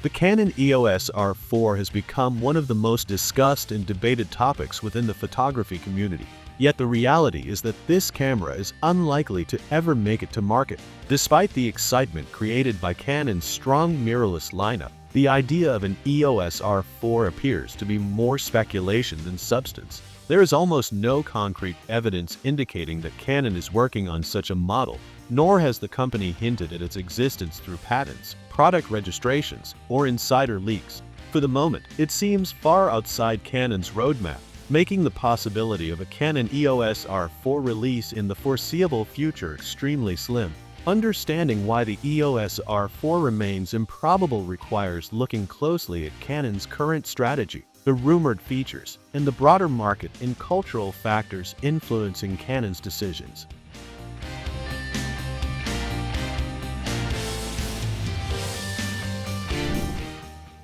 The Canon EOS R4 has become one of the most discussed and debated topics within the photography community. Yet the reality is that this camera is unlikely to ever make it to market. Despite the excitement created by Canon's strong mirrorless lineup, the idea of an EOS R4 appears to be more speculation than substance. There is almost no concrete evidence indicating that Canon is working on such a model, nor has the company hinted at its existence through patents, product registrations, or insider leaks. For the moment, it seems far outside Canon's roadmap, making the possibility of a Canon EOS R4 release in the foreseeable future extremely slim. Understanding why the EOS R4 remains improbable requires looking closely at Canon's current strategy, the rumored features, and the broader market and cultural factors influencing Canon's decisions.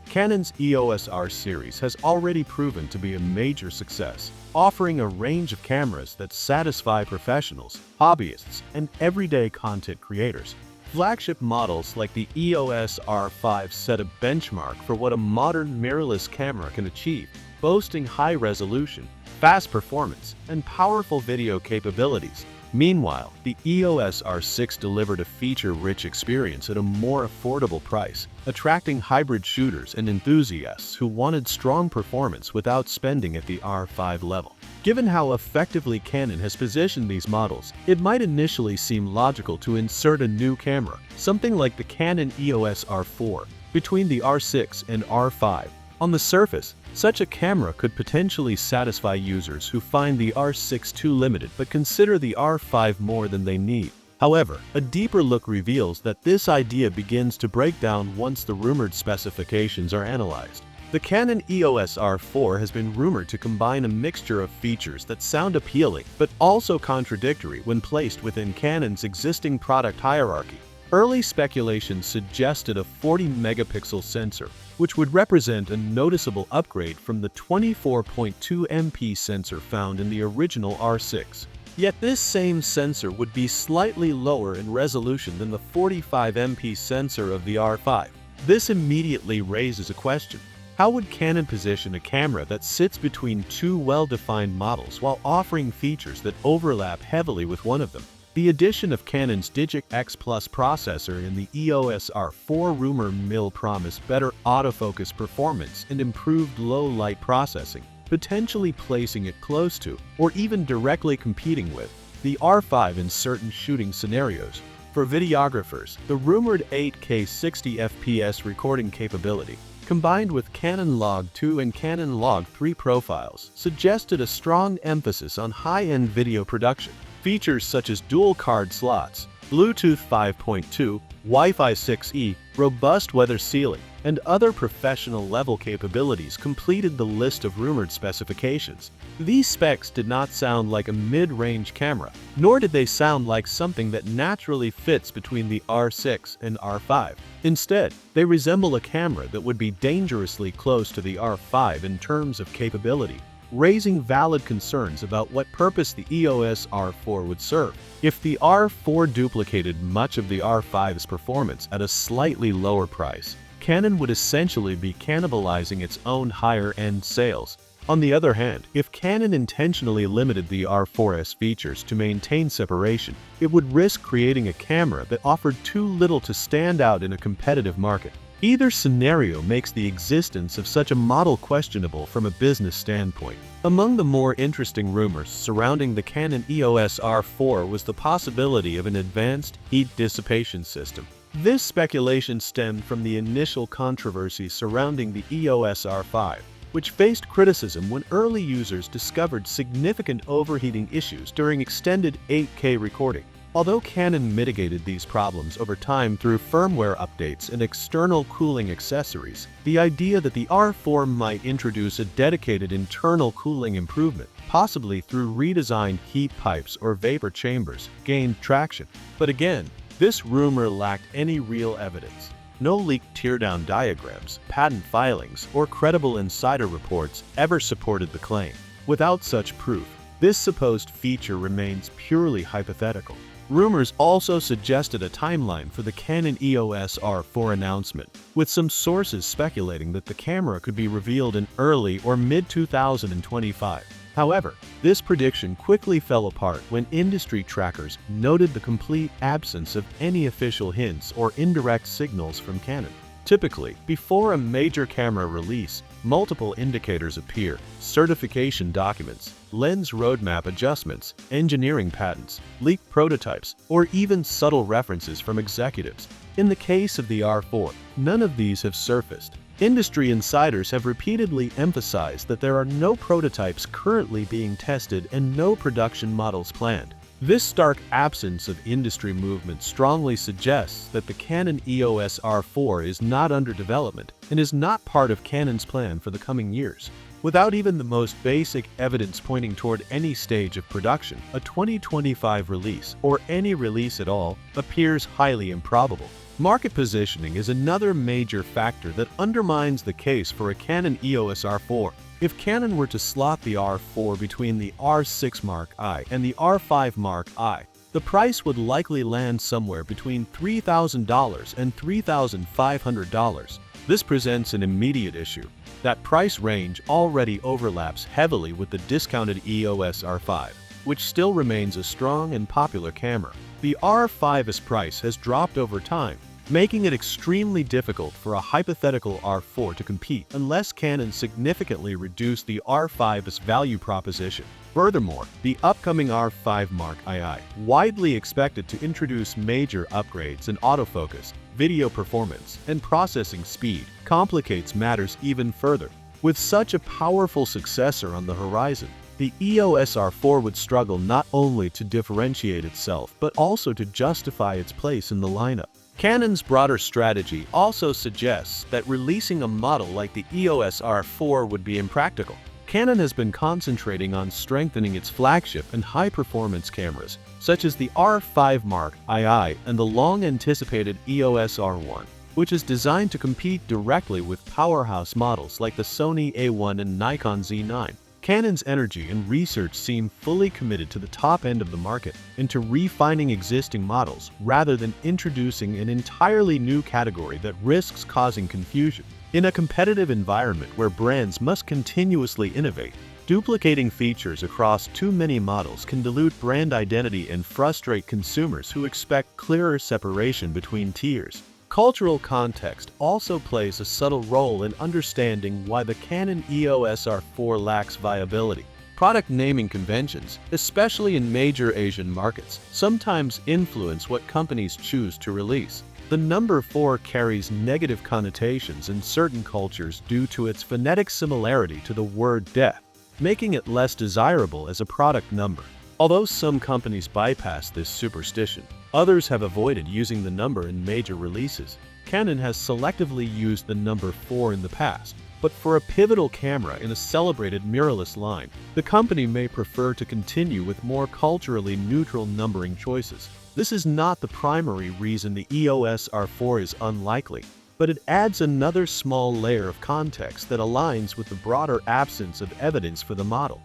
Canon's EOS R series has already proven to be a major success, offering a range of cameras that satisfy professionals, hobbyists, and everyday content creators. Flagship models like the EOS R5 set a benchmark for what a modern mirrorless camera can achieve, boasting high resolution, fast performance, and powerful video capabilities. Meanwhile, the EOS R6 delivered a feature-rich experience at a more affordable price, attracting hybrid shooters and enthusiasts who wanted strong performance without spending at the R5 level. Given how effectively Canon has positioned these models, it might initially seem logical to insert a new camera, something like the Canon EOS R4, between the R6 and R5. On the surface, such a camera could potentially satisfy users who find the R6 too limited but consider the R5 more than they need. However, a deeper look reveals that this idea begins to break down once the rumored specifications are analyzed. The Canon EOS R4 has been rumored to combine a mixture of features that sound appealing but also contradictory when placed within Canon's existing product hierarchy. Early speculation suggested a 40-megapixel sensor, which would represent a noticeable upgrade from the 24.2 MP sensor found in the original R6. Yet this same sensor would be slightly lower in resolution than the 45 MP sensor of the R5. This immediately raises a question. How would Canon position a camera that sits between two well-defined models while offering features that overlap heavily with one of them? The addition of Canon's Digic X Plus processor in the EOS R4 rumor mill promised better autofocus performance and improved low-light processing, potentially placing it close to, or even directly competing with, the R5 in certain shooting scenarios. For videographers, the rumored 8K 60 FPS recording capability, combined with Canon Log 2 and Canon Log 3 profiles, suggested a strong emphasis on high-end video production. Features such as dual card slots, Bluetooth 5.2, Wi-Fi 6E, robust weather sealing, and other professional-level capabilities completed the list of rumored specifications. These specs did not sound like a mid-range camera, nor did they sound like something that naturally fits between the R6 and R5. Instead, they resemble a camera that would be dangerously close to the R5 in terms of capability, raising valid concerns about what purpose the EOS R4 would serve. If the R4 duplicated much of the R5's performance at a slightly lower price, Canon would essentially be cannibalizing its own higher-end sales. On the other hand, if Canon intentionally limited the R4's features to maintain separation, it would risk creating a camera that offered too little to stand out in a competitive market. Either scenario makes the existence of such a model questionable from a business standpoint. Among the more interesting rumors surrounding the Canon EOS R4 was the possibility of an advanced heat dissipation system. This speculation stemmed from the initial controversy surrounding the EOS R5, which faced criticism when early users discovered significant overheating issues during extended 8K recording. Although Canon mitigated these problems over time through firmware updates and external cooling accessories, the idea that the R4 might introduce a dedicated internal cooling improvement, possibly through redesigned heat pipes or vapor chambers, gained traction. But again, this rumor lacked any real evidence. No leaked teardown diagrams, patent filings, or credible insider reports ever supported the claim. Without such proof, this supposed feature remains purely hypothetical. Rumors also suggested a timeline for the Canon EOS R4 announcement, with some sources speculating that the camera could be revealed in early or mid-2025. However, this prediction quickly fell apart when industry trackers noted the complete absence of any official hints or indirect signals from Canon. Typically, before a major camera release, multiple indicators appear: certification documents, lens roadmap adjustments, engineering patents, leaked prototypes, or even subtle references from executives. In the case of the R4, none of these have surfaced. Industry insiders have repeatedly emphasized that there are no prototypes currently being tested and no production models planned. This stark absence of industry movement strongly suggests that the Canon EOS R4 is not under development and is not part of Canon's plan for the coming years. Without even the most basic evidence pointing toward any stage of production, a 2025 release, or any release at all, appears highly improbable. Market positioning is another major factor that undermines the case for a Canon EOS R4. If Canon were to slot the R4 between the R6 Mark I and the R5 Mark I, the price would likely land somewhere between $3,000 and $3,500. This presents an immediate issue. That price range already overlaps heavily with the discounted EOS R5, which still remains a strong and popular camera. The R5's price has dropped over time, making it extremely difficult for a hypothetical R4 to compete unless Canon significantly reduced the R5's value proposition. Furthermore, the upcoming R5 Mark II, widely expected to introduce major upgrades in autofocus, video performance, and processing speed, complicates matters even further. With such a powerful successor on the horizon, the EOS R4 would struggle not only to differentiate itself but also to justify its place in the lineup. Canon's broader strategy also suggests that releasing a model like the EOS R4 would be impractical. Canon has been concentrating on strengthening its flagship and high-performance cameras, such as the R5 Mark II and the long-anticipated EOS R1, which is designed to compete directly with powerhouse models like the Sony A1 and Nikon Z9. Canon's energy and research seem fully committed to the top end of the market and to refining existing models rather than introducing an entirely new category that risks causing confusion. In a competitive environment where brands must continuously innovate, duplicating features across too many models can dilute brand identity and frustrate consumers who expect clearer separation between tiers. Cultural context also plays a subtle role in understanding why the Canon EOS R4 lacks viability. Product naming conventions, especially in major Asian markets, sometimes influence what companies choose to release. The number 4 carries negative connotations in certain cultures due to its phonetic similarity to the word death, making it less desirable as a product number. Although some companies bypass this superstition, others have avoided using the number in major releases. Canon has selectively used the number 4 in the past, but for a pivotal camera in a celebrated mirrorless line, the company may prefer to continue with more culturally neutral numbering choices. This is not the primary reason the EOS R4 is unlikely, but it adds another small layer of context that aligns with the broader absence of evidence for the model.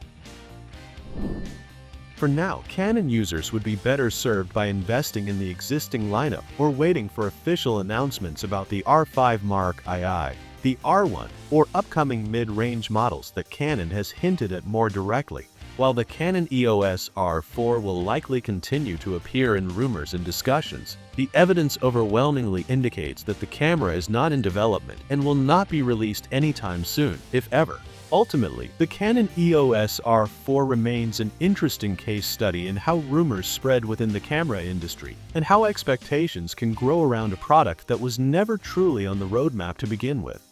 For now, Canon users would be better served by investing in the existing lineup or waiting for official announcements about the R5 Mark II, the R1, or upcoming mid-range models that Canon has hinted at more directly. While the Canon EOS R4 will likely continue to appear in rumors and discussions, the evidence overwhelmingly indicates that the camera is not in development and will not be released anytime soon, if ever. Ultimately, the Canon EOS R4 remains an interesting case study in how rumors spread within the camera industry and how expectations can grow around a product that was never truly on the roadmap to begin with.